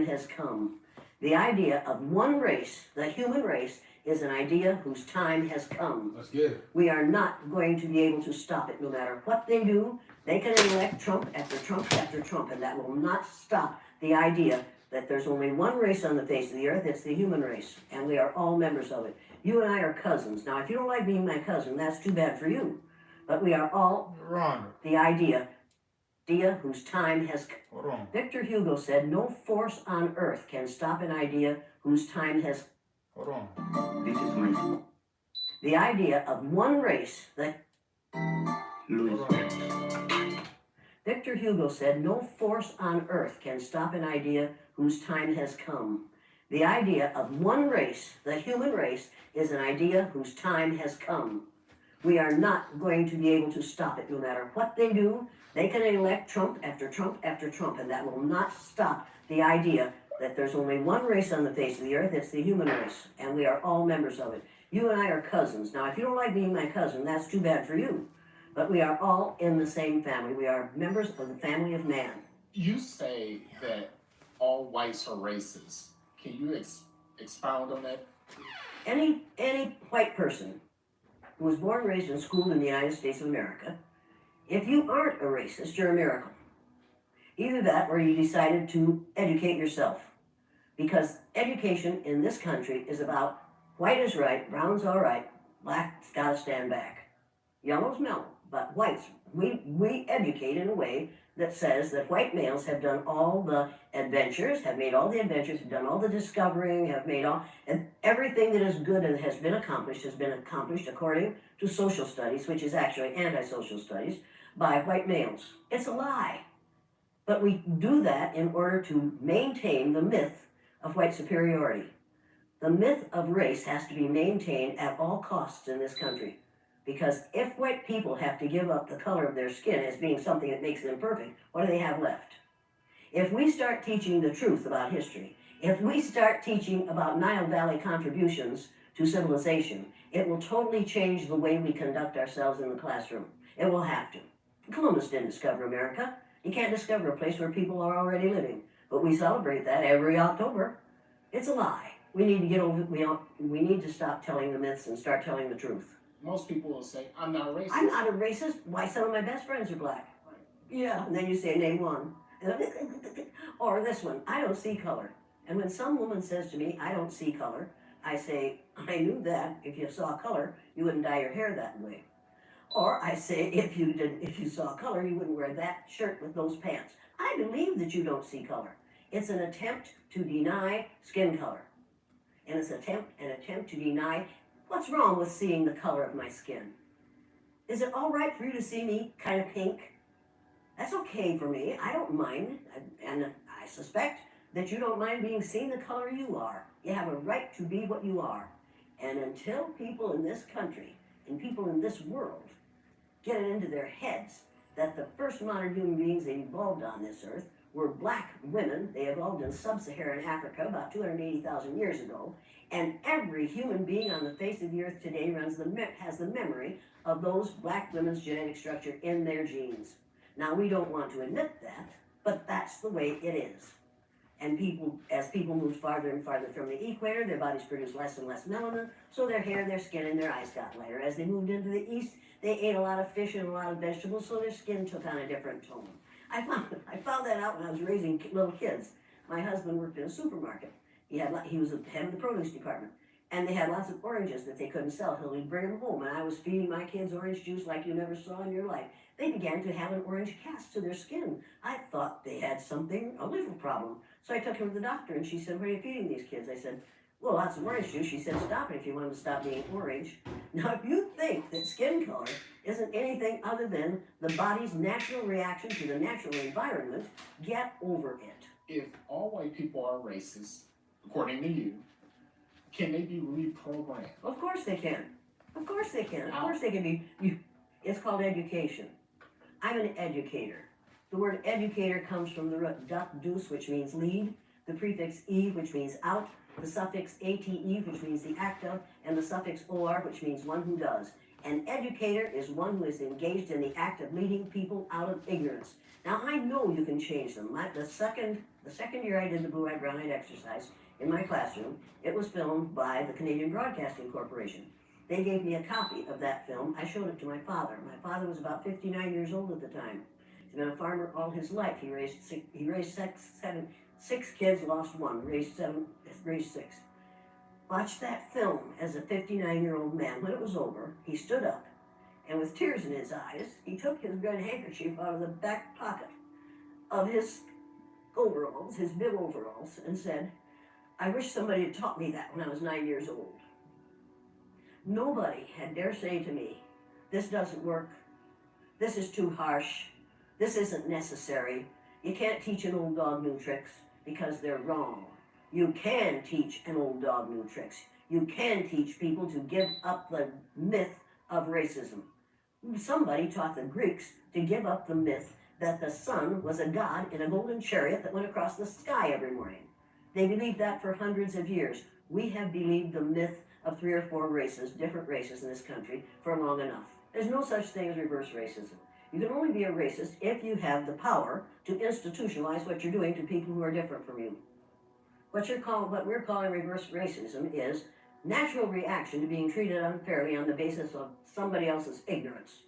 has come. The idea of one race, the human race, is an idea whose time has come. Let's get it. We are not going to be able to stop it no matter what they do. They can elect Trump after Trump after Trump, and that will not stop the idea that there's only one race on the face of the earth. It's the human race, and we are all members of it. You and I are cousins. Now, if you don't like being my cousin, that's too bad for you. But we are all the idea whose time has come. Hold on. Victor Hugo said, "No force on earth can stop an idea whose time has." Hold on. This is my The idea of one race that. Louis. Victor Hugo said, "No force on earth can stop an idea whose time has come." The idea of one race, the human race, is an idea whose time has come. We are not going to be able to stop it no matter what they do. They can elect Trump after Trump after Trump, and that will not stop the idea that there's only one race on the face of the earth. It's the human race, and we are all members of it. You and I are cousins. Now, if you don't like being my cousin, that's too bad for you. But we are all in the same family. We are members of the family of man. You say that all whites are racist. Can you expound on that? Any white person who was born, raised, and schooled in the United States of America, if you aren't a racist, you're a miracle. Either that or you decided to educate yourself. Because education in this country is about white is right, brown's all right, black's gotta stand back. Yellow's mellow, but whites, we educate in a way that says that white males have done all the adventures, have made all the adventures, have done all the discovering, have made all, and everything that is good and has been accomplished according to social studies, which is actually anti-social studies, by white males. It's a lie. But we do that in order to maintain the myth of white superiority. The myth of race has to be maintained at all costs in this country. Because if white people have to give up the color of their skin as being something that makes them perfect, what do they have left? If we start teaching the truth about history, if we start teaching about Nile Valley contributions to civilization, it will totally change the way we conduct ourselves in the classroom. It will have to. Columbus didn't discover America. You can't discover a place where people are already living. But we celebrate that every October. It's a lie. We need to get over. We need to stop telling the myths and start telling the truth. Most people will say, I'm not racist. I'm not a racist. Why, some of my best friends are black. Yeah, and then you say, name one. Or this one, I don't see color. And when some woman says to me, I don't see color, I say, I knew that. If you saw color, you wouldn't dye your hair that way. Or I say, if you saw color, you wouldn't wear that shirt with those pants. I believe that you don't see color. It's an attempt to deny skin color. And it's an attempt to deny what's wrong with seeing the color of my skin. Is it all right for you to see me kind of pink? That's okay for me. I don't mind. And I suspect that you don't mind being seen the color you are. You have a right to be what you are. And until people in this country and people in this world get it into their heads that the first modern human beings that evolved on this earth were black women. They evolved in sub-Saharan Africa about 280,000 years ago. And every human being on the face of the earth today has the memory of those black women's genetic structure in their genes. Now, we don't want to admit that, but that's the way it is. And as people move farther and farther from the equator, their bodies produce less and less melanin, so their hair, their skin, and their eyes got lighter. As they moved into the east, they ate a lot of fish and a lot of vegetables, so their skin took on a different tone. I found that out when I was raising little kids. My husband worked in a supermarket. He was the head of the produce department, and they had lots of oranges that they couldn't sell. So he'd bring them home, and I was feeding my kids orange juice like you never saw in your life. They began to have an orange cast to their skin. I thought they had a liver problem. So I took them to the doctor, and she said, "What are you feeding these kids?" I said, "Well, lots of orange juice." She said, "Stop it if you want them to stop being orange." Now, if you think that skin color isn't anything other than the body's natural reaction to the natural environment, get over it. If all white people are racist, according to you, can they be reprogrammed? Of course they can. Of course they can. Of How? course they can be. It's called education. I'm an educator. The word educator comes from the root dus, which means lead, the prefix e, which means out, the suffix ate, which means the act of, and the suffix or, which means one who does. An educator is one who is engaged in the act of leading people out of ignorance. Now, I know you can change them. The second The second year I did the blue-eyed, brown-eyed exercise in my classroom, it was filmed by the Canadian Broadcasting Corporation. They gave me a copy of that film. I showed it to my father. My father was about 59 years old at the time. He's been a farmer all his life. He raised six kids, lost one, raised six. Watched that film as a 59-year-old man. When it was over, he stood up, and with tears in his eyes, he took his red handkerchief out of the back pocket of his overalls, his bib overalls, and said, "I wish somebody had taught me that when I was 9 years old." Nobody had dare say to me, "This doesn't work, this is too harsh, this isn't necessary, you can't teach an old dog new tricks," because they're wrong. You can teach an old dog new tricks. You can teach people to give up the myth of racism. Somebody taught the Greeks to give up the myth that the sun was a god in a golden chariot that went across the sky every morning. They believed that for hundreds of years. We have believed the myth of 3 or 4 races, different races in this country, for long enough. There's no such thing as reverse racism. You can only be a racist if you have the power to institutionalize what you're doing to people who are different from you. What we're calling reverse racism is natural reaction to being treated unfairly on the basis of somebody else's ignorance.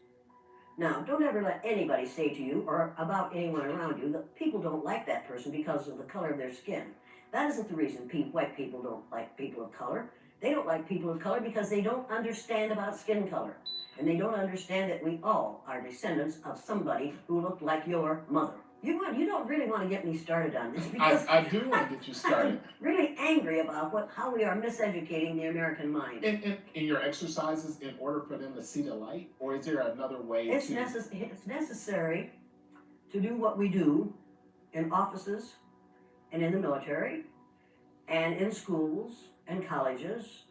Now, don't ever let anybody say to you or about anyone around you that people don't like that person because of the color of their skin. That isn't the reason white people don't like people of color. They don't like people of color because they don't understand about skin color. And they don't understand that we all are descendants of somebody who looked like your mother. You don't really want to get me started on this because I do want to get you started. I'm really angry about how we are miseducating the American mind. In your exercises, in order for them to see the light, or is there another way? It's necessary to do what we do in offices and in the military and in schools and colleges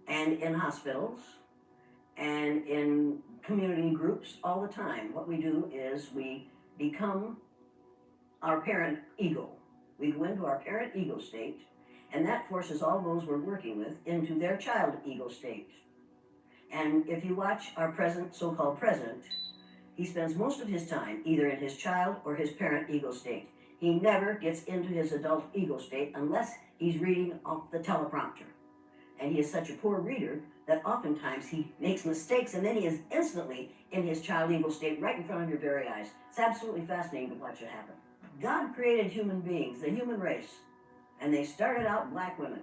and in hospitals and in community groups all the time. What we do is we become our parent ego. We go into our parent ego state, and that forces all those we're working with into their child ego state. And if you watch our so-called president, he spends most of his time either in his child or his parent ego state. He never gets into his adult ego state unless he's reading off the teleprompter. And he is such a poor reader that oftentimes he makes mistakes, and then he is instantly in his child ego state right in front of your very eyes. It's absolutely fascinating to watch it happen. God created human beings, the human race, and they started out black women.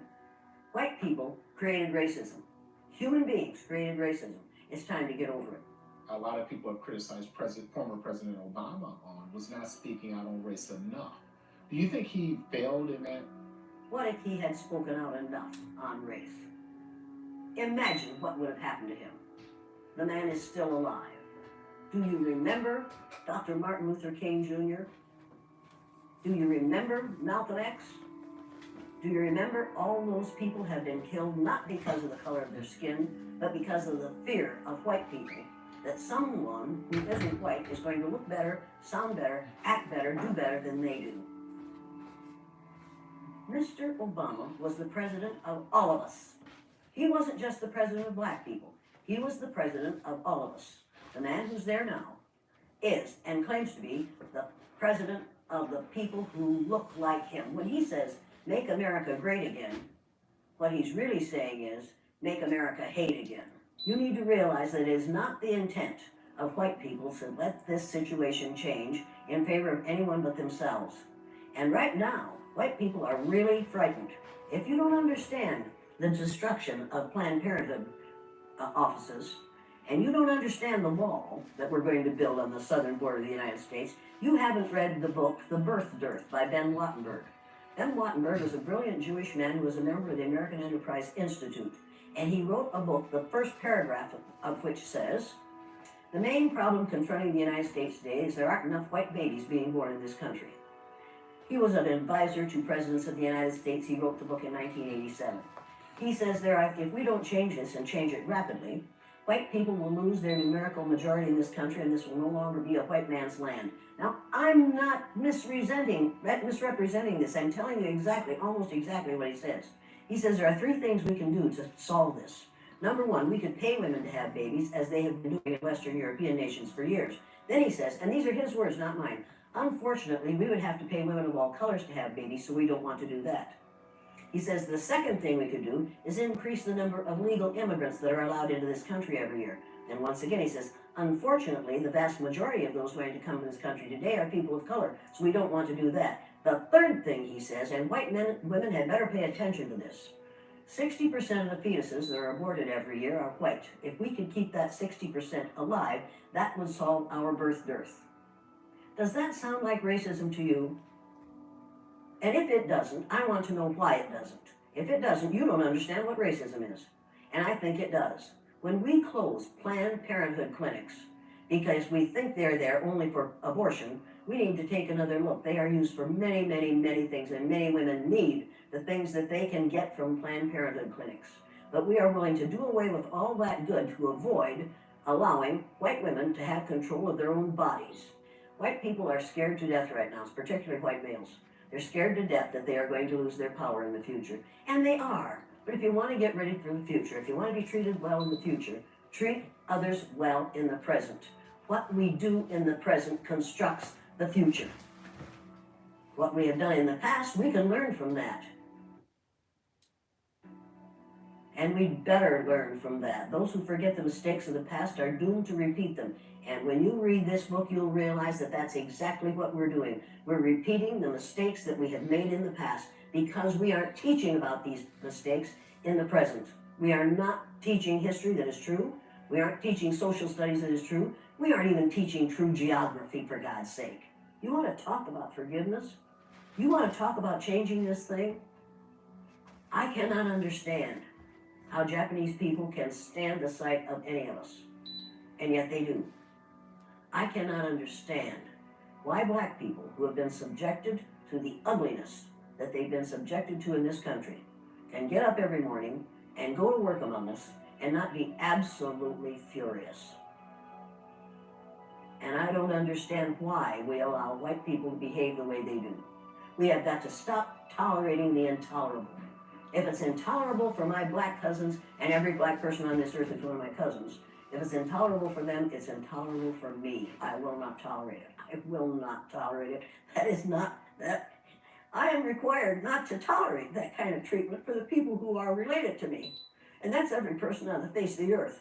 White people created racism. Human beings created racism. It's time to get over it. A lot of people have criticized former President Obama was not speaking out on race enough. Do you think he failed in that? What if he had spoken out enough on race? Imagine what would have happened to him. The man is still alive. Do you remember Dr. Martin Luther King Jr.? Do you remember Malcolm X? Do you remember all those people have been killed not because of the color of their skin, but because of the fear of white people, that someone who isn't white is going to look better, sound better, act better, do better than they do. Mr. Obama was the president of all of us. He wasn't just the president of black people. He was the president of all of us. The man who's there now is and claims to be the president of the people who look like him. When he says, "Make America great again," what he's really saying is, "Make America hate again." You need to realize that it is not the intent of white people to let this situation change in favor of anyone but themselves. And right now, white people are really frightened. If you don't understand the destruction of Planned Parenthood offices, and you don't understand the wall that we're going to build on the southern border of the United States, you haven't read the book, The Birth Dearth by Ben Wattenberg. Ben Wattenberg was a brilliant Jewish man who was a member of the American Enterprise Institute. And he wrote a book, the first paragraph of which says, "The main problem confronting the United States today is there aren't enough white babies being born in this country." He was an advisor to presidents of the United States. He wrote the book in 1987. He says if we don't change this and change it rapidly, white people will lose their numerical majority in this country, and this will no longer be a white man's land. Now, I'm not misrepresenting this. I'm telling you almost exactly what he says. He says there are 3 things we can do to solve this. Number 1, we could pay women to have babies, as they have been doing in Western European nations for years. Then he says, and these are his words, not mine, Unfortunately, we would have to pay women of all colors to have babies, so we don't want to do that. He says the second thing we could do is increase the number of legal immigrants that are allowed into this country every year. And once again, he says, unfortunately, the vast majority of those going to come to this country today are people of color, so we don't want to do that. The third thing he says, and white women had better pay attention to this, 60% of the fetuses that are aborted every year are white. If we could keep that 60% alive, that would solve our birth dearth. Does that sound like racism to you? And if it doesn't, I want to know why it doesn't. If it doesn't, you don't understand what racism is. And I think it does. When we close Planned Parenthood clinics because we think they're there only for abortion, we need to take another look. They are used for many, many, many things, and many women need the things that they can get from Planned Parenthood clinics. But we are willing to do away with all that good to avoid allowing white women to have control of their own bodies. White people are scared to death right now, particularly white males. They're scared to death that they are going to lose their power in the future. And they are. But if you want to get ready for the future, if you want to be treated well in the future, treat others well in the present. What we do in the present constructs the future. What we have done in the past, we can learn from that. And we'd better learn from that. Those who forget the mistakes of the past are doomed to repeat them. And when you read this book, you'll realize that that's exactly what we're doing. We're repeating the mistakes that we have made in the past because we aren't teaching about these mistakes in the present. We are not teaching history that is true. We aren't teaching social studies that is true. We aren't even teaching true geography, for God's sake. You want to talk about forgiveness? You want to talk about changing this thing? I cannot understand how Japanese people can stand the sight of any of us, and yet they do. I cannot understand why black people who have been subjected to the ugliness that they've been subjected to in this country can get up every morning and go to work among us and not be absolutely furious. And I don't understand why we allow white people to behave the way they do. We have got to stop tolerating the intolerable. If it's intolerable for my black cousins, and every black person on this earth is one of my cousins, if it's intolerable for them, it's intolerable for me. I will not tolerate it. I will not tolerate it. That is not, that, I am required not to tolerate that kind of treatment for the people who are related to me. And that's every person on the face of the earth.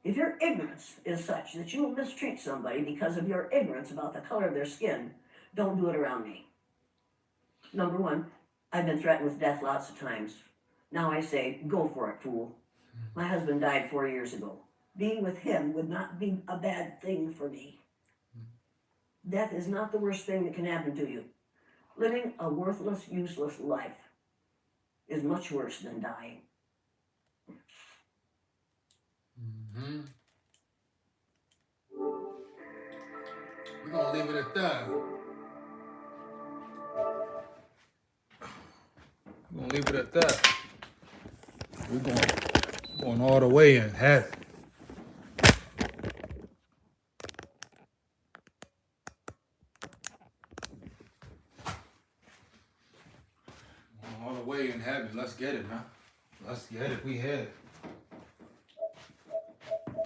If your ignorance is such that you will mistreat somebody because of your ignorance about the color of their skin, don't do it around me. Number one, I've been threatened with death lots of times. Now I say, go for it, fool. My husband died 4 years ago. Being with him would not be a bad thing for me. Death is not the worst thing that can happen to you. Living a worthless, useless life is much worse than dying. Mm-hmm. We're going to leave it at that. We're going to leave it at that. We're going all the way in heavy. Going all the way in heavy. Let's get it, man. Let's get it. We had it.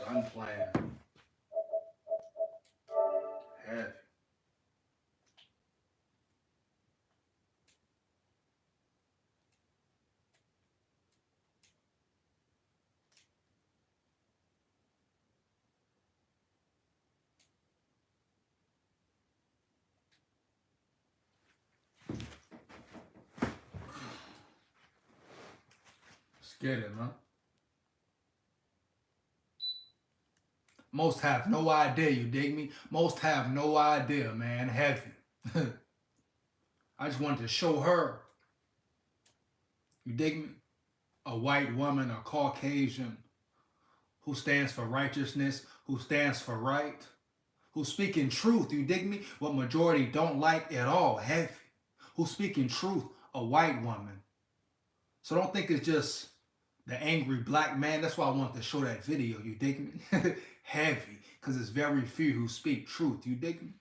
Done playing. Heavy. Let's get it, man. Most have no idea, you dig me? Most have no idea, man. Heavy. I just wanted to show her, you dig me? A white woman, a Caucasian, who stands for righteousness, who stands for right, who's speaking truth, you dig me? What majority don't like at all, heavy. Who's speaking truth, a white woman. So don't think it's just the angry black man. That's why I wanted to show that video, you dig me? Heavy, because it's very few who speak truth, you dig me?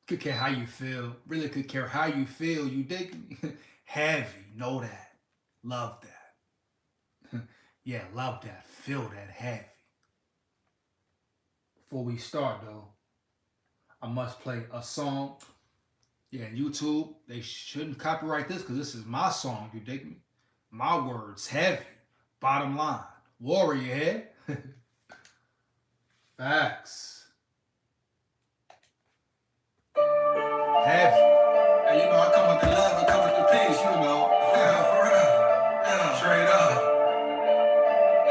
Could care how you feel, really could care how you feel, you dig me? Heavy, know that, love that. Yeah, love that. Feel that heavy. Before we start though, I must play a song. Yeah, YouTube, they shouldn't copyright this because this is my song, you dig me? My words, heavy. Bottom line. Warrior head. Facts. Heavy. Hey, you know, I come with the love, I come with the peace, you know. Yeah, for real. Yeah, straight up.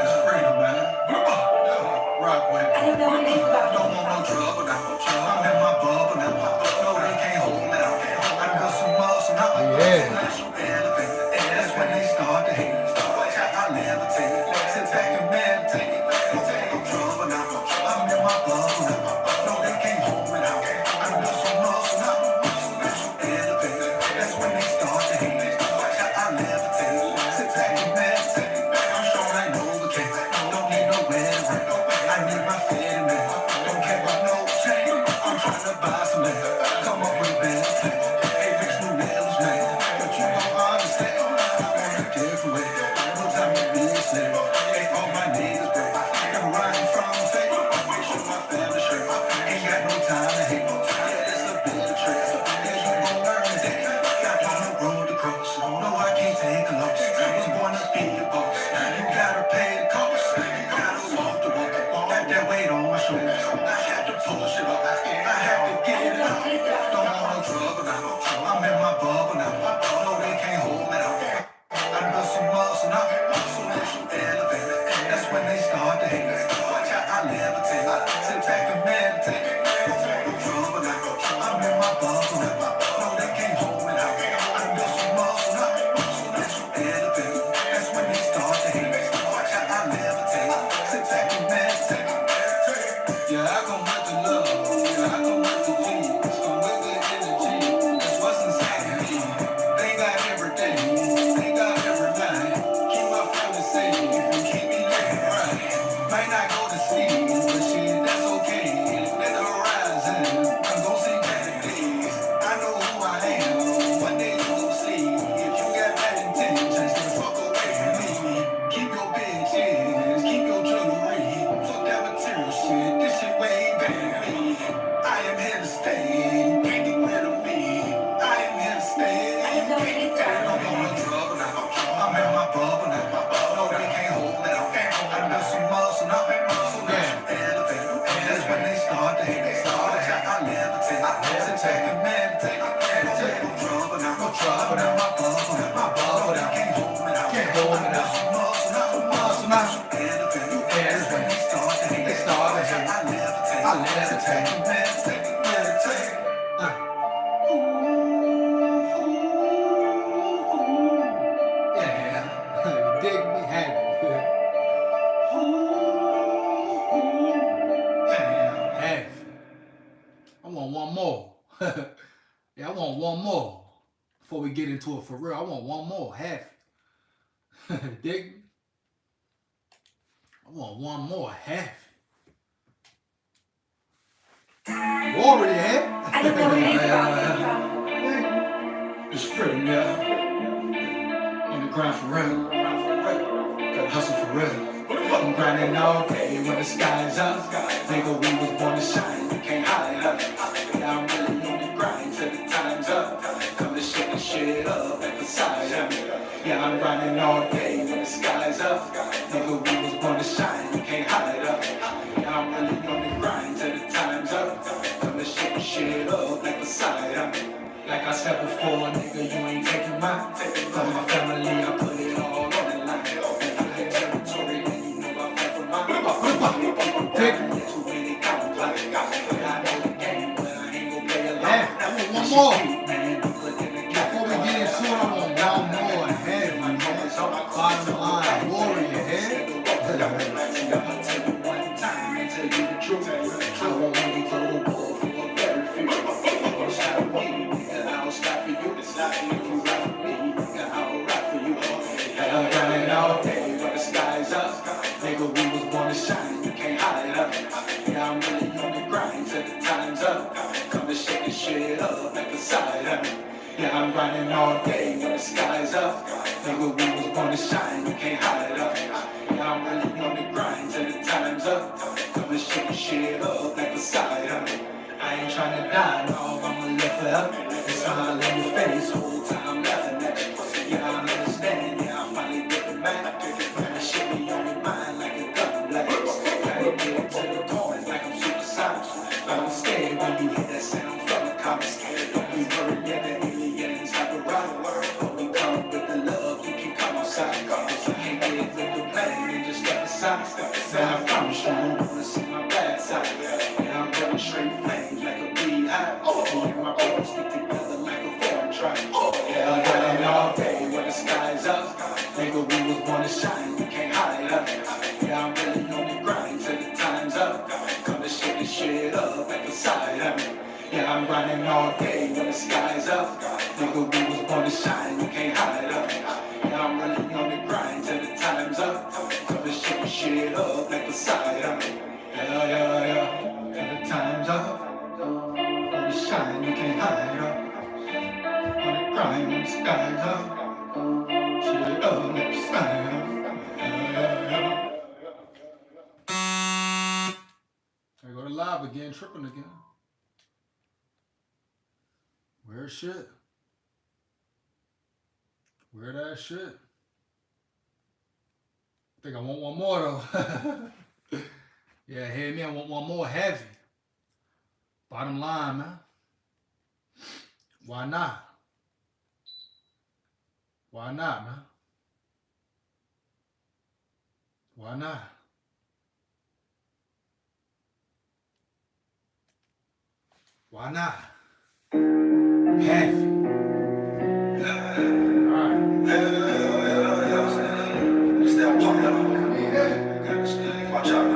It's freedom, man. Yeah, rock with it. I didn't know what it is about Don't want no trouble now. I'm in my bubble now. No, they can't hold me now. I done got some muscle now. Yeah. That's when they start to hate. Watch how I levitate. Sit back and meditate. Don't want no trouble now. I'm in my bubble now. No, they can't hold me now. I done got some muscle now. That's when they start to hate. Watch how I levitate. Sit back and meditate. I'm sure I know the case. Don't need no wedding. I need my fitting man. Don't care about no chain. I'm trying to buy some land. Come up with a better plan. Hey, fix new levels, man. But you don't understand. I want a different way. No time to be a slave. Hey, all my niggas break. I'm riding from the fake. Make sure my family straight. Ain't got no time to hate. Yeah, it's a bitter trip. Yeah, you gon' learn today. Got on the road to cross. No, I can't take a loss. Was born to be a boss. You gotta pay the cost. You gotta walk the walk. Got that weight on my shoulders. I had to push it up. I had to get it up. Don't want no trouble now. I'm in my bubble now. No, they can't hold me now. I done got some muscle now. So that you elevate. That's when they start to hate. Watch how I levitate. Sit back and meditate. Don't want no trouble now. I'm in my bubble now. No, they can't hold me now. I done got some muscle now. So that you elevate. That's when they start to hate. Watch how I levitate. Sit back and meditate. Yeah, I go with the love. Yeah, I go with the G's. Go with the energy. That's what's inside of me. They got everything. They got everything. Keep my family safe and keep me living right. Might not go to sleep, but shit, that's okay. Let the horizon. I'm gon' see better days. I know who I am. One day you gon' see. If you got bad intentions, then fuck away from me. Keep your bitches. Keep your jewelry. Fuck that material shit. This shit way better than me. I am here to stay. Can't get rid of me. I am here to stay. Can't get rid of me. I'm in trouble now. I'm in my bubble now. No, they can't hold me now. I done got some muscle now. So now you elevate. That's when they start to hate. They start to hate. I levitate. Sit back and meditate. No trouble now. No trouble now. My bubble now. My bubble now. Can't hold me now. Can't hold me now. Some muscle now. Some muscle now. Elevate. That's when they start to hate. They start to hate. I levitate. I levitate. Meditate. Meditate. Yeah. You dig me? Heavy. Heavy. I want one more. Yeah, I want one more. Before we get into it for real, I want one more. Heavy. Dig me? I want one more. Heavy. Warrior head. I didn't know what it is about It's freedom, yeah. On the grind for real. Gotta hustle for real. I'm grinding all day when the sky's up. Nigga, we was born to shine, you can't hide us. Yeah, I'm really on the grind till the time's up. Come to shake the shit up at the side of me. Yeah, I'm grinding all day when the sky's up. Nigga, we was born to shine, you can't hide us. Yeah, I'm really on the grind till the time's up. Come to shake the shit up at the side of me. Like I said before, nigga, you ain't taking mine. For my family, I put it all on the line. If you hit territory, then you know I fight for mine. Too many conflicts. I know the game, but I ain't gon' play along. I want one more. Before we get into it, I want one more. Heavy, man. Bottom line. Warrior head. I'll tell you one time and tell you the truth. I won't really go to war for a very few. Don't stop me, nigga, I'll stop for you. It's not if you ride for me, nigga, I'll ride for you. Yeah, I'm grinding all day when the sky's up. Nigga, we was born to shine, you can't hide us. Yeah, I'm really on the grind till the time's up. Come to shake the shit up at the side of me. Yeah, I'm grinding all day when the sky's up. Nigga, we was born to shine, you can't hide it up. Yeah, I'm really on the grind till the time's up. Coming shit up like a side up. I ain't tryna die, no, I'ma live forever. And smile in your face, whole time laughing at you. Yeah, I understand, yeah, I finally get the man. Man, the shit be on your mind like a gun blast. Gotta get it to the point like I'm supersonic. Don't stay when you hear that sound from the cops. Don't be worried, yeah, the aliens have arrived. But we come with the love, you can come outside. If you can't get with the plan, then just step aside. Man, I promise you won't wanna see my bad side. Yeah, I'm running straight flames like a beehive. Me and my brothers stick together like a foreign tribe. Yeah, I'm running all day when the sky's up. Nigga, we was born to shine, you can't hide up. Yeah, I'm really on the grind till the time's up. Come to shake this shit up like a side up. Yeah, I'm grinding all day when the sky's up. Nigga, we was born to shine, you can't hide up. Yeah, I'm really on the grind till the time's up. Come to shake this shit up like a side up. Yeah, till the time's up. On the shine, you can't hide up. On the grind when the sky's up. Shit up like a side up. Yeah. I go to live again, tripping again. Where shit? Where that shit? I think I want one more though. Yeah, hear me, I want one more heavy. Bottom line, man. Why not? Why not, man? Why not? Why not? Heavy. Watch out,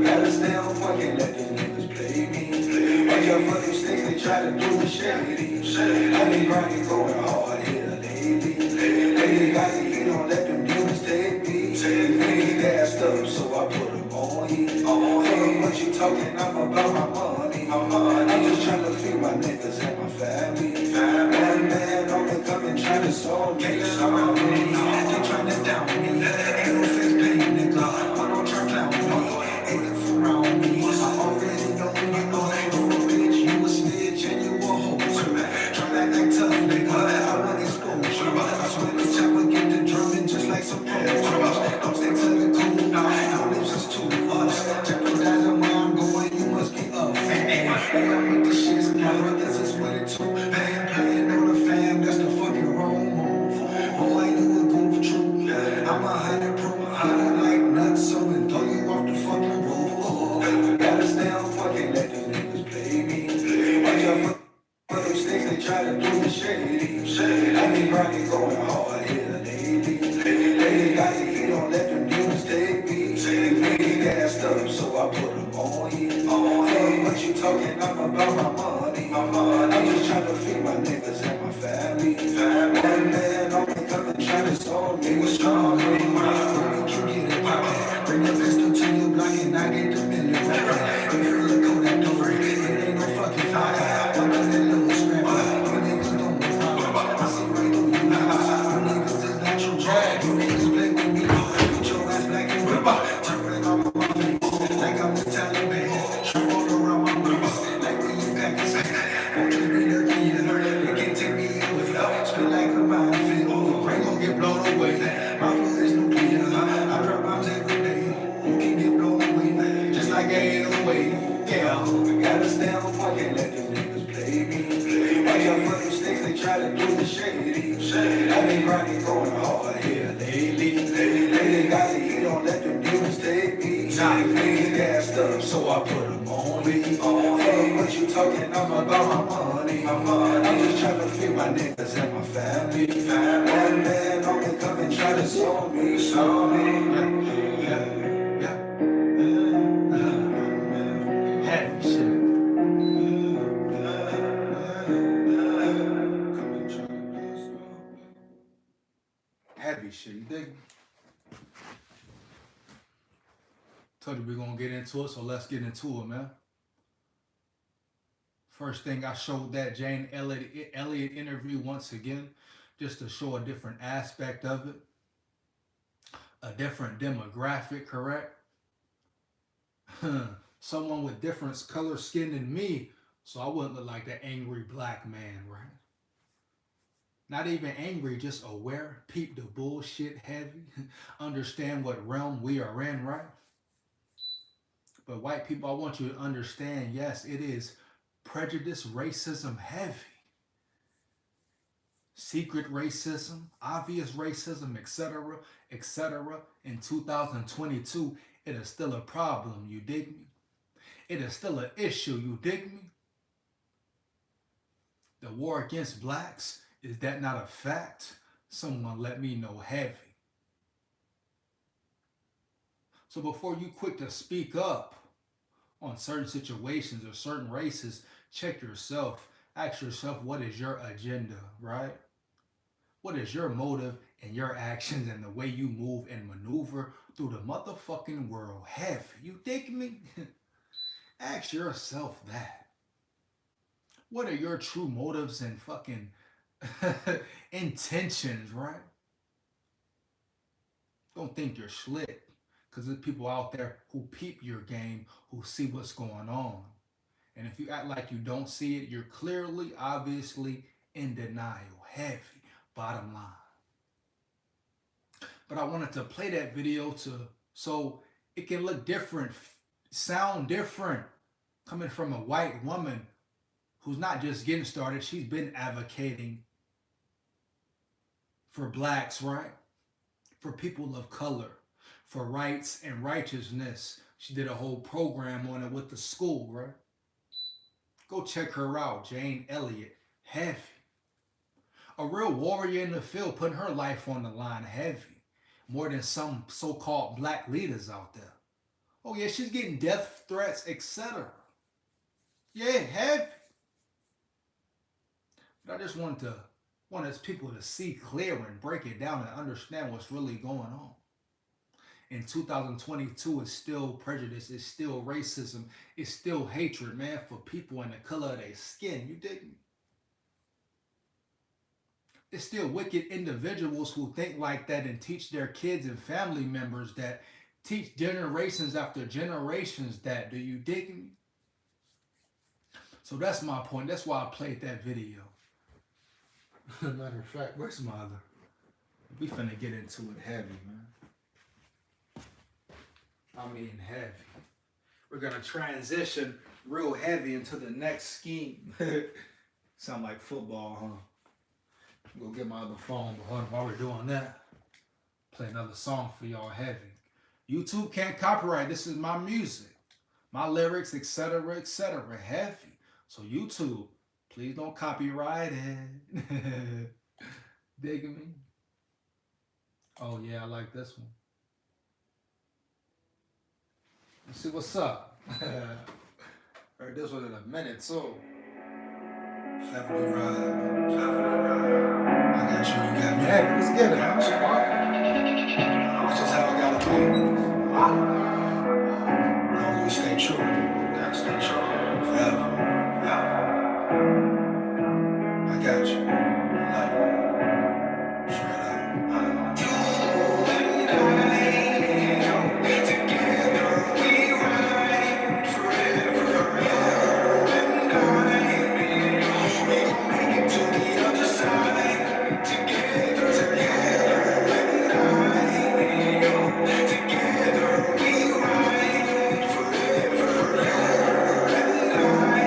gotta stay on point, can't let these niggas play me. Watch out for these things they try to do me shady. I been grinding, going hard here lately. Lately, got the heat, don't let them demons take me. Niggas gassed up, so I put them on heat. Fuck what you talking, I'm about my money. I'm just trying to feed my niggas and my family. One man on the come and try to solve me. They trying to down me. Ain't no face pay, nigga. I don't try clown me. Ain't around me. I already know you know. You a bitch, you a snitch, and you a hoe. Try to act tough, nigga. I want exposure. I swear this chopper get the drumming just like some poetry. Don't stick to the cool. Your lips is too us. Jeopardizing where I'm going, you must be up. Hey, I'm with the shits, my brothers is with it too. Playing on the fam, that's the fucking wrong move. Boy, you a goof true. I'm 100 proof, hotter like nuts, so and throw you off the fucking roof. Gotta stay on fucking let these niggas play me. Watch out for those things they try to do me shady. I been grinding, going hard here lately. Lately, got the heat, don't let them demons take me. Niggas gassed up, so I put them on heat. Fuck what you talking, I'm about my money. I'm just trying to feed my niggas and my family. One man on the come and try to solve me. What's strong, we can get it poppin'. Bring the pistol to your block and I get the million. You feel the code at the ring, it ain't no fucking fire. I'm in that little scrapper, you niggas don't know problems. I see right through you niggas, you niggas is not your drag. You niggas play with me, get your ass black and ripper. Turn on my face, like I'm the Taliban. Trip all around my wrist, like we in Pakistan. Won't just be lurking, you can't take me in with love. Spin like a minefield, your brain gon' get blown away. My flow is nuclear, I drop bombs every day. You can get blown away, just like I 808. Yeah, I gotta stay on point, can't let them niggas play me. Watch out for these things they try to do me shady. I been grinding, going hard here lately. Lately, got the heat, don't let them demons take me. Niggas gassed up, so I put them on me. Fuck what you talking, I'm about my money. I'm just trying to feed my niggas and my family. One man on the come and try to solve me. Heavy shit. Heavy shit, you dig me? Told you we're gonna get into it, so let's get into it, man. First thing, I showed that Jane Elliot interview once again, just to show a different aspect of it, a different demographic, correct? Someone with different color skin than me, so I wouldn't look like that angry black man, right? Not even angry, just aware, peep the bullshit heavy, understand what realm we are in, right? But white people, I want you to understand, yes, it is prejudice, racism heavy. Secret racism, obvious racism, etc., etc. In 2022, it is still a problem, you dig me? It is still an issue, you dig me? The war against blacks, is that not a fact? Someone let me know heavy. So before you quick to speak up on certain situations or certain races, check yourself. Ask yourself, what is your agenda, right? What is your motive and your actions and the way you move and maneuver through the motherfucking world? Heavy, you dig me? Ask yourself that. What are your true motives and fucking intentions, right? Don't think you're slick, because there's people out there who peep your game, who see what's going on. And if you act like you don't see it, you're clearly, obviously in denial. Heavy, bottom line. But I wanted to play that video so it can look different, sound different, coming from a white woman who's not just getting started, she's been advocating for blacks, right? For people of color, for rights and righteousness. She did a whole program on it with the school, right? Go check her out, Jane Elliot. Heavy. A real warrior in the field, putting her life on the line. Heavy. More than some so-called black leaders out there. Oh yeah, she's getting death threats, etc. Yeah, heavy. But I just want us people to see clear and break it down and understand what's really going on. In 2022, it's still prejudice, it's still racism, it's still hatred, man, for people in the color of their skin. You dig me? It's still wicked individuals who think like that and teach their kids and family members that, teach generations after generations that. Do you dig me? So that's my point. That's why I played that video. Matter of fact, where's my other? We finna get into it heavy, man. I mean heavy. We're gonna transition real heavy into the next scheme. Sound like football, huh? Go get my other phone, but while we're doing that, play another song for y'all heavy. YouTube can't copyright. This is my music, my lyrics, etc., etc. Heavy. So YouTube, please don't copyright it. Digging me? Oh yeah, I like this one. Let's see what's up. Heard this one in a minute too. Clever we ride, clever we ride. I got you, you got me. Hey, let's get it. Got you. That's just how it gotta be. Long as we stay true. Gotta stay true. Forever. I got you. Like, straight up. You and I, together we ride forever. You and I, we gon' make it to the other side. Together, together, you and I, together we ride forever. You and I.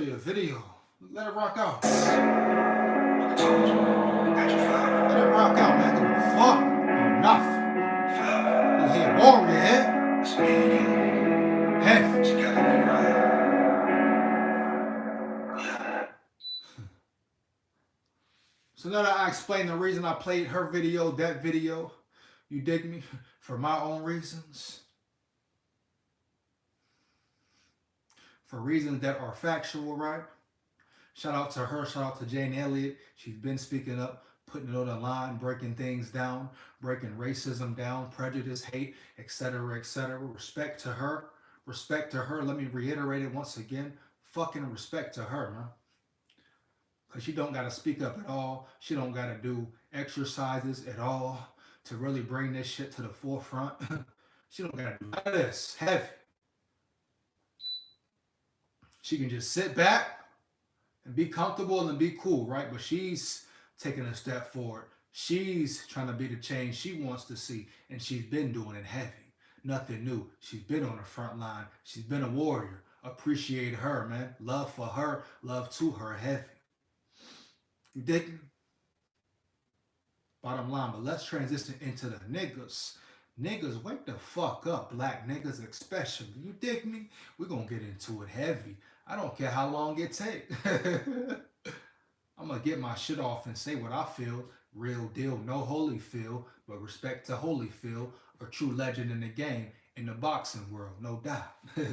you a video. Let it rock out. Got your flower. Let it rock out, man. Give a fuck or nothing. You hear warrior here? It's me and you. Heavy. Together we ride. Yeah. So now that I explained the reason I played her video, that video, you dig me? For my own reasons. For reasons that are factual, right? Shout out to her. Shout out to Jane Elliot. She's been speaking up, putting it on the line, breaking things down, breaking racism down, prejudice, hate, etc., etc. Respect to her. Respect to her. Let me reiterate it once again. Fucking respect to her, man. Because she don't got to speak up at all. She don't got to do exercises at all to really bring this shit to the forefront. She don't got to do none of this. Heavy. She can just sit back and be comfortable and be cool, right? But she's taking a step forward. She's trying to be the change she wants to see. And she's been doing it heavy. Nothing new. She's been on the front line. She's been a warrior. Appreciate her, man. Love for her. Love to her. Heavy. You dig me? Bottom line, but let's transition into the niggas. Niggas, wake the fuck up, black niggas especially. You dig me? We're going to get into it heavy. I don't care how long it takes. I'm going to get my shit off and say what I feel. Real deal, no Holyfield, but respect to Holyfield, a true legend in the game, in the boxing world, no doubt. But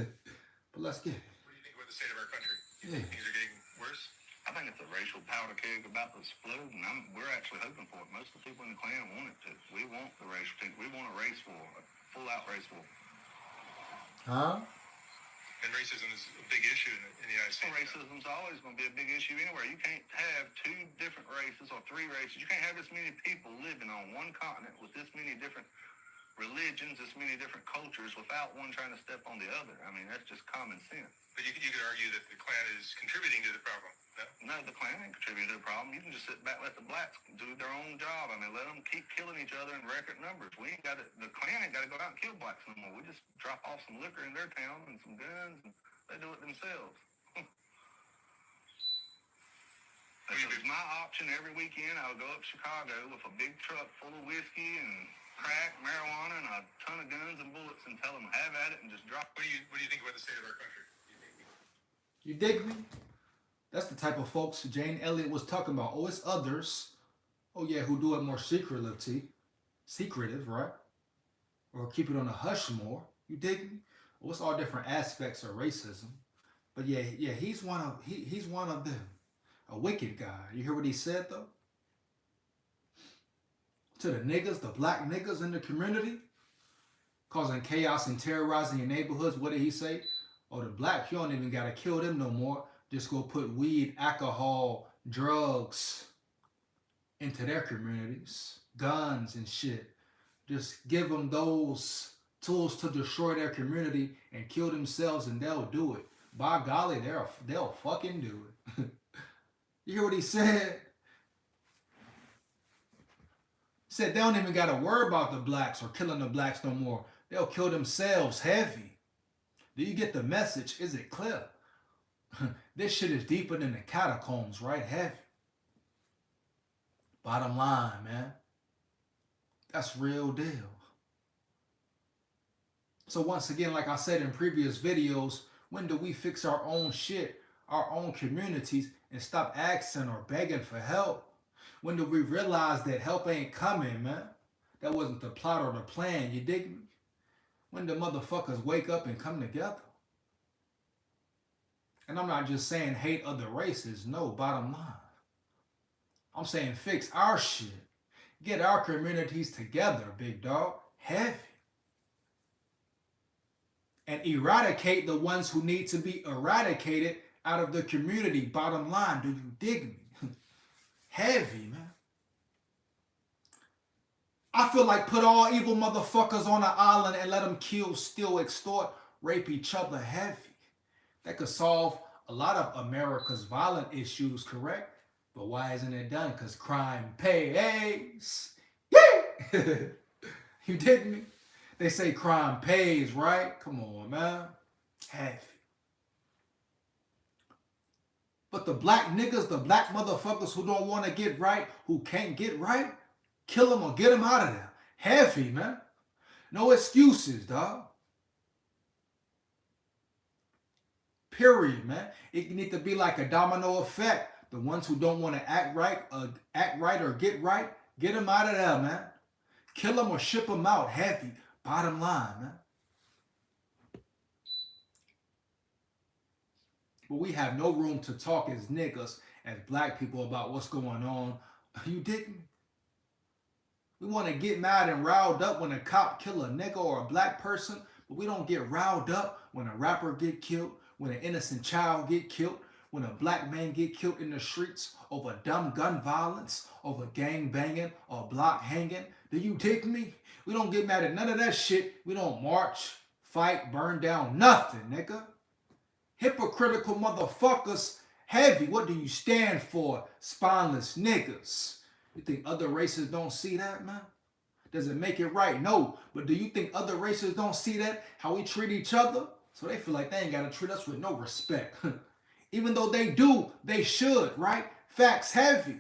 let's get it. What do you think about the state of our country? You Yeah. think things are getting worse? I think it's a racial powder keg about to explode, and we're actually hoping for it. Most of the people in the Klan want it to. We want the racial thing. We want a race war, a full-out race war. Huh? And racism is a big issue in the United States. Racism's always going to be a big issue anywhere. You can't have two different races or three races. You can't have this many people living on one continent with this many different religions, this many different cultures without one trying to step on the other. I mean, that's just common sense. But you could argue that the Klan is contributing to the problem. No? No, the Klan ain't contributing to the problem. You can just sit back and let the blacks do their own job. I mean, let them keep killing each other in record numbers. We ain't got to, the Klan ain't got to go out and kill blacks no more. We just drop off some liquor in their town and some guns, and they do it themselves. If it was my option every weekend, I would go up to Chicago with a big truck full of whiskey and crack, marijuana, and a ton of guns and bullets and tell them, have at it, and just drop. What do you think about the state of our country? You dig me? That's the type of folks Jane Elliot was talking about. Oh, it's others. Oh, yeah, who do it more secretive, right? Or keep it on the hush more. You dig me? Well, it's all different aspects of racism. But yeah, he's one of them. A wicked guy. You hear what he said, though? To the niggas, the black niggas in the community, causing chaos and terrorizing your neighborhoods. What did he say? Oh, the blacks, you don't even got to kill them no more. Just go put weed, alcohol, drugs into their communities, guns and shit. Just give them those tools to destroy their community and kill themselves, and they'll do it. By golly, they'll fucking do it. You hear what he said? He said they don't even got to worry about the blacks or killing the blacks no more. They'll kill themselves heavy. Do you get the message? Is it clear? This shit is deeper than the catacombs, right? Heavy. Bottom line, man. That's real deal. So once again, like I said in previous videos, when do we fix our own shit, our own communities, and stop asking or begging for help? When do we realize that help ain't coming, man? That wasn't the plot or the plan, you dig me? When the motherfuckers wake up and come together. And I'm not just saying hate other races. No, bottom line. I'm saying fix our shit. Get our communities together, big dog. Heavy. And eradicate the ones who need to be eradicated out of the community. Bottom line, do you dig me? Heavy, man. I feel like put all evil motherfuckers on an island and let them kill, steal, extort, rape each other. Heavy. That could solve a lot of America's violent issues, correct? But why isn't it done? Because crime pays. Yeah! You dig me? They say crime pays, right? Come on, man. Heavy. But the black niggas, the black motherfuckers who don't want to get right, who can't get right, kill them or get them out of there. Heavy, man. No excuses, dog. Period, man. It need to be like a domino effect. The ones who don't want to act right or get right, get them out of there, man. Kill them or ship them out. Heavy. Bottom line, man. But we have no room to talk as niggas, as black people, about what's going on. You dig me? We want to get mad and riled up when a cop kill a nigga or a black person, but we don't get riled up when a rapper get killed, when an innocent child get killed, when a black man get killed in the streets over dumb gun violence, over gang banging or block hanging. Do you dig me? We don't get mad at none of that shit. We don't march, fight, burn down, nothing, nigga. Hypocritical motherfuckers. Heavy. What do you stand for? Spineless niggas. You think other races don't see that, man? Does it make it right? No. But do you think other races don't see that? How we treat each other? So they feel like they ain't got to treat us with no respect. Even though they do, they should, right? Facts. Heavy.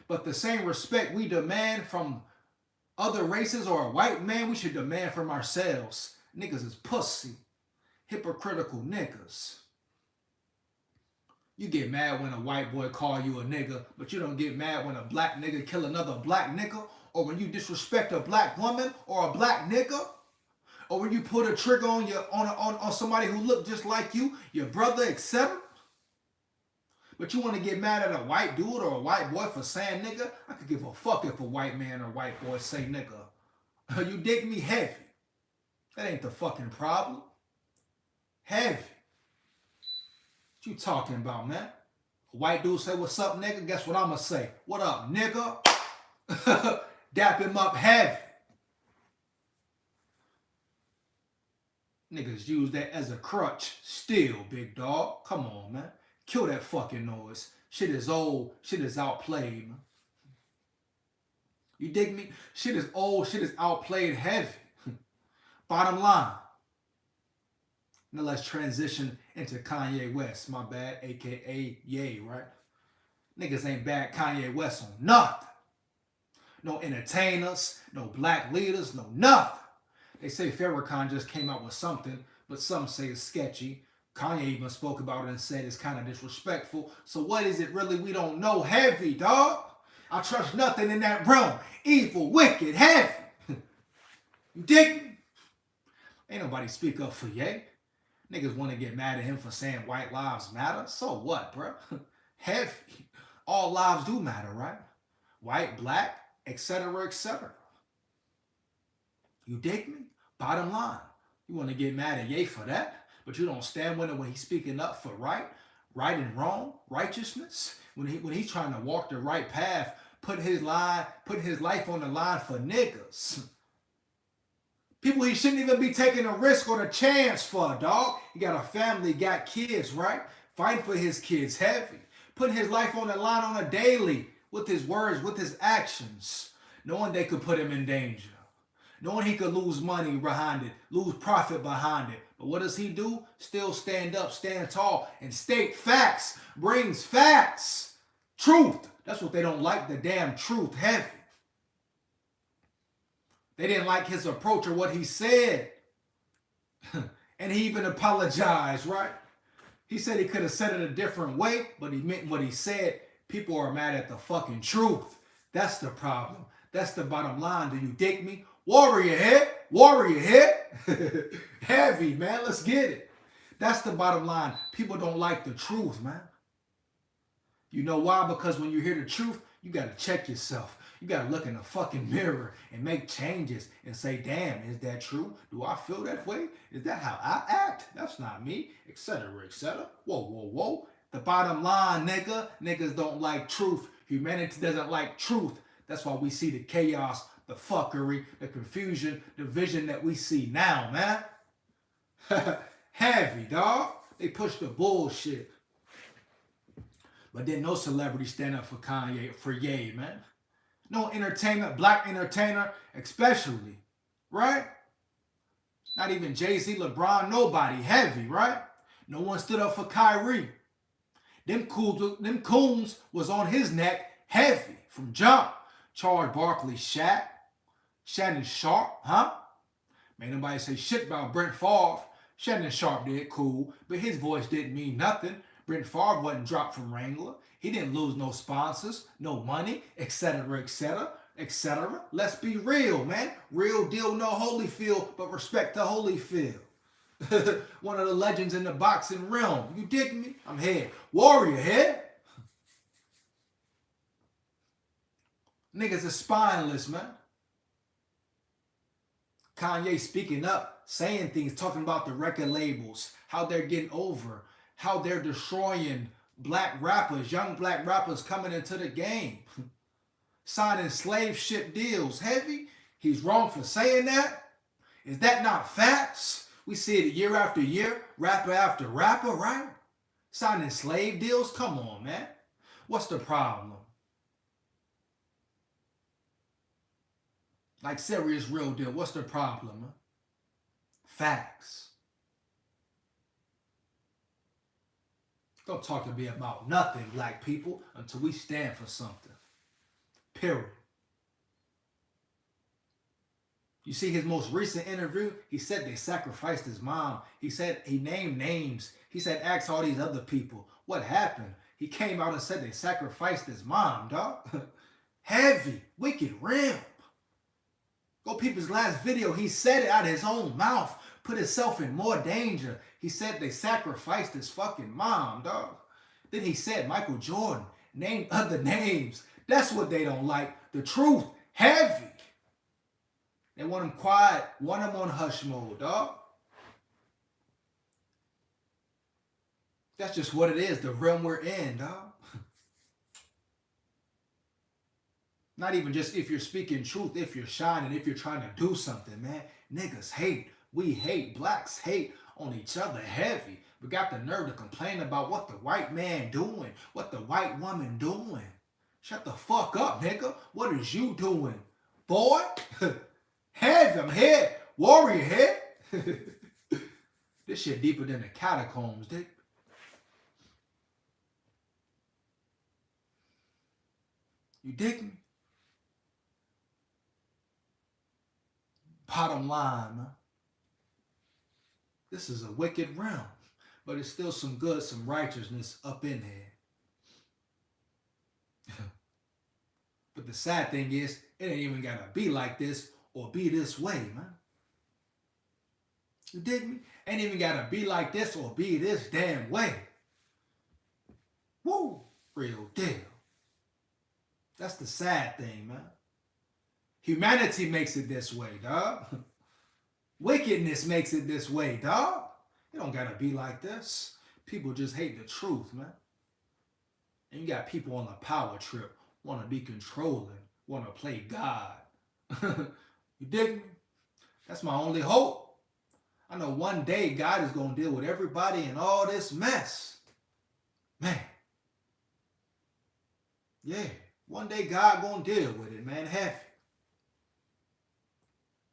But the same respect we demand from other races or a white man, we should demand from ourselves. Niggas is pussy. Hypocritical niggas. You get mad when a white boy call you a nigga, but you don't get mad when a black nigga kill another black nigga, or when you disrespect a black woman or a black nigga, or when you put a trigger on somebody who look just like you, your brother, etc. But you want to get mad at a white dude or a white boy for saying nigga? I could give a fuck if a white man or white boy say nigga. You dig me? Heavy. That ain't the fucking problem. Heavy. What you talking about, man? A white dude say, what's up, nigga? Guess what I'ma say? What up, nigga? Dap him up heavy. Niggas use that as a crutch still, big dog. Come on, man. Kill that fucking noise. Shit is old. Shit is outplayed, man. You dig me? Shit is old. Shit is outplayed heavy. Bottom line. Now let's transition into Kanye West. My bad. A.K.A. Ye, right? Niggas ain't bad Kanye West on nothing. No entertainers. No black leaders. No nothing. They say Farrakhan just came out with something, but some say it's sketchy. Kanye even spoke about it and said it's kind of disrespectful. So what is it really? We don't know. Heavy, dog. I trust nothing in that realm. Evil, wicked, heavy. You dig me? Ain't nobody speak up for Ye. Niggas want to get mad at him for saying white lives matter. So what, bro? Heavy. All lives do matter, right? White, black, etc., etc. You dig me? Bottom line. You want to get mad at Ye for that, but you don't stand with him when he's speaking up for right and wrong, righteousness. When he's trying to walk the right path, put his life on the line for niggas. People he shouldn't even be taking a risk or a chance for, dog. He got a family, got kids, right? Fighting for his kids, heavy. Putting his life on the line on a daily with his words, with his actions, knowing they could put him in danger. Knowing he could lose money behind it, lose profit behind it. But what does he do? Still stand up, stand tall, and state facts. Brings facts. Truth. That's what they don't like, the damn truth. Heavy. They didn't like his approach or what he said. And he even apologized, right? He said he could have said it a different way, but he meant what he said. People are mad at the fucking truth. That's the problem. That's the bottom line. Do you dig me? Warrior head. Warrior head. Heavy, man. Let's get it. That's the bottom line. People don't like the truth, man. You know why? Because when you hear the truth, you got to check yourself. You got to look in the fucking mirror and make changes and say, damn, is that true? Do I feel that way? Is that how I act? That's not me, etc., etc. Whoa, whoa, whoa. The bottom line, nigga, niggas don't like truth. Humanity doesn't like truth. That's why we see the chaos, the fuckery, the confusion, the vision that we see now, man. Heavy, dog. They push the bullshit. But then no celebrity stand up for Kanye, for Ye, man. No entertainer, black entertainer, especially, right? Not even Jay-Z, LeBron, nobody. Heavy, right? No one stood up for Kyrie. Them coons was on his neck heavy from jump. Charles Barkley, Shannon Sharp, huh? Ain't nobody say shit about Brent Favre. Shannon Sharp did, cool, but his voice didn't mean nothing. Brent Favre wasn't dropped from Wrangler. He didn't lose no sponsors, no money, etc., etc., etc. Let's be real, man. Real deal, no Holyfield, but respect to Holyfield. One of the legends in the boxing realm. You dig me? I'm here. Warrior here. Niggas are spineless, man. Kanye speaking up, saying things, talking about the record labels, how they're getting over, how they're destroying black rappers, young black rappers coming into the game, signing slave ship deals. Heavy? He's wrong for saying that? Is that not facts? We see it year after year, rapper after rapper, right? Signing slave deals? Come on, man. What's the problem? Like serious real deal. What's the problem? Huh? Facts. Don't talk to me about nothing, black people, until we stand for something. Period. You see his most recent interview, he said they sacrificed his mom. He said he named names. He said ask all these other people. What happened? He came out and said they sacrificed his mom, dog. Heavy, wicked, real. Go peep his last video. He said it out of his own mouth. Put himself in more danger. He said they sacrificed his fucking mom, dog. Then he said Michael Jordan named other names. That's what they don't like. The truth, heavy. They want him quiet, want him on hush mode, dog. That's just what it is, the realm we're in, dog. Not even just if you're speaking truth, if you're shining, if you're trying to do something, man. Niggas hate. We hate. Blacks hate on each other heavy. We got the nerve to complain about what the white man doing, what the white woman doing. Shut the fuck up, nigga. What is you doing, boy? Heavy, I'm here. Warrior here. This shit deeper than the catacombs, dick. You dig me? Bottom line, man. This is a wicked realm, but it's still some good, some righteousness up in here. But the sad thing is, it ain't even gotta be like this or be this way, man. You dig me? Ain't even gotta be like this or be this damn way. Woo! Real deal. That's the sad thing, man. Humanity makes it this way, dog. Wickedness makes it this way, dog. It don't gotta be like this. People just hate the truth, man. And you got people on a power trip, want to be controlling, want to play God. You dig me? That's my only hope. I know one day God is going to deal with everybody and all this mess. Man. Yeah. One day God going to deal with it, man. Heavy.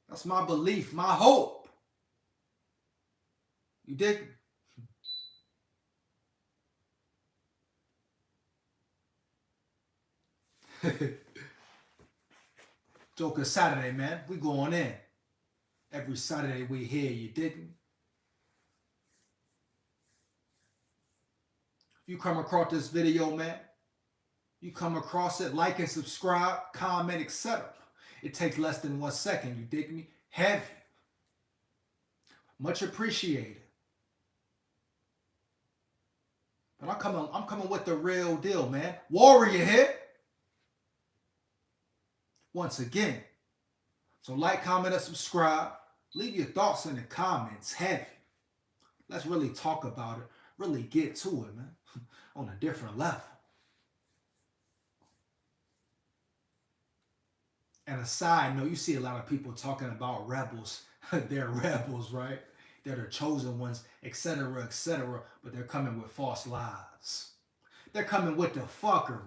That's my belief, my hope. You dig me? Joker Saturday, man. We going in. Every Saturday we here, you dig? You come across this video, man. You come across it, like and subscribe, comment, etc. It takes less than 1 second, you dig me? Heavy. Much appreciated. But I'm coming with the real deal, man. Warrior here. Once again. So like, comment, and subscribe. Leave your thoughts in the comments. Heavy. Let's really talk about it. Really get to it, man. On a different level. And a side note, you see a lot of people talking about rebels. They're rebels, right? They're the chosen ones, etc., etc. But they're coming with false lies. They're coming with the fuckery.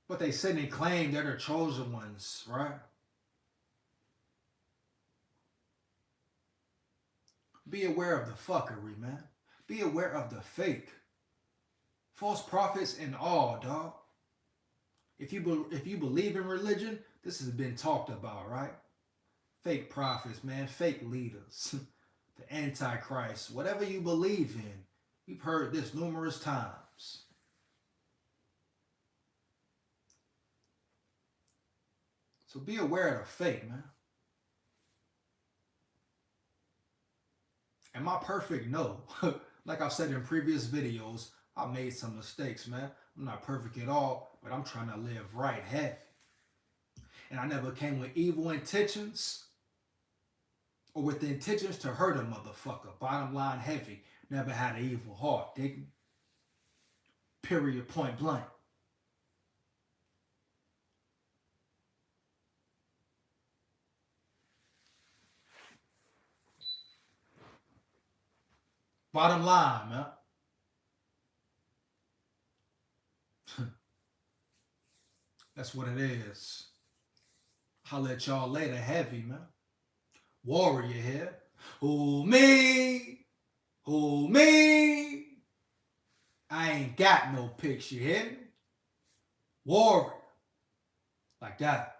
But they sit and claim they're the chosen ones, right? Be aware of the fuckery, man. Be aware of the fake. False prophets and all, dog. If you believe in religion, this has been talked about, right? Fake prophets, man, fake leaders, the Antichrist, whatever you believe in. We've heard this numerous times. So be aware of the fake, man. Am I perfect? No. Like I've said in previous videos, I made some mistakes, man. I'm not perfect at all, but I'm trying to live right, heavy. And I never came with evil intentions or with the intentions to hurt a motherfucker. Bottom line, heavy. Never had an evil heart, dig me? Period, point blank. Bottom line, man. That's what it is. Holla at y'all later, heavy, man. Warrior here. Who me? Who me? I ain't got no picture, hear me? Warrior. Like that.